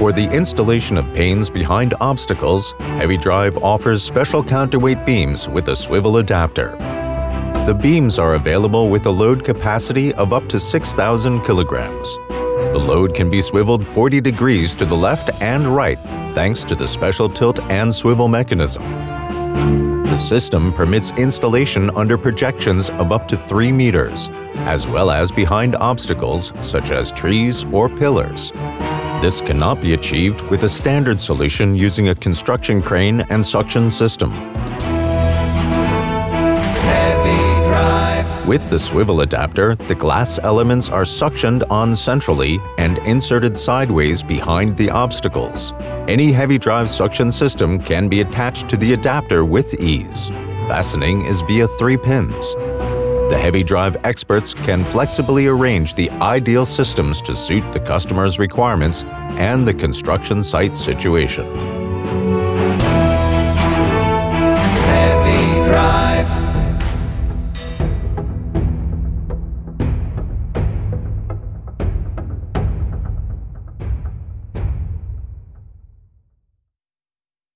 For the installation of panes behind obstacles, Heavydrive offers special counterweight beams with a swivel adapter. The beams are available with a load capacity of up to 6,000 kilograms. The load can be swiveled 40 degrees to the left and right thanks to the special tilt and swivel mechanism. The system permits installation under projections of up to 3 meters, as well as behind obstacles such as trees or pillars. This cannot be achieved with a standard solution using a construction crane and suction system. With the swivel adapter, the glass elements are suctioned on centrally and inserted sideways behind the obstacles. Any Heavydrive suction system can be attached to the adapter with ease. Fastening is via 3 pins. The Heavydrive experts can flexibly arrange the ideal systems to suit the customer's requirements and the construction site situation. Heavydrive.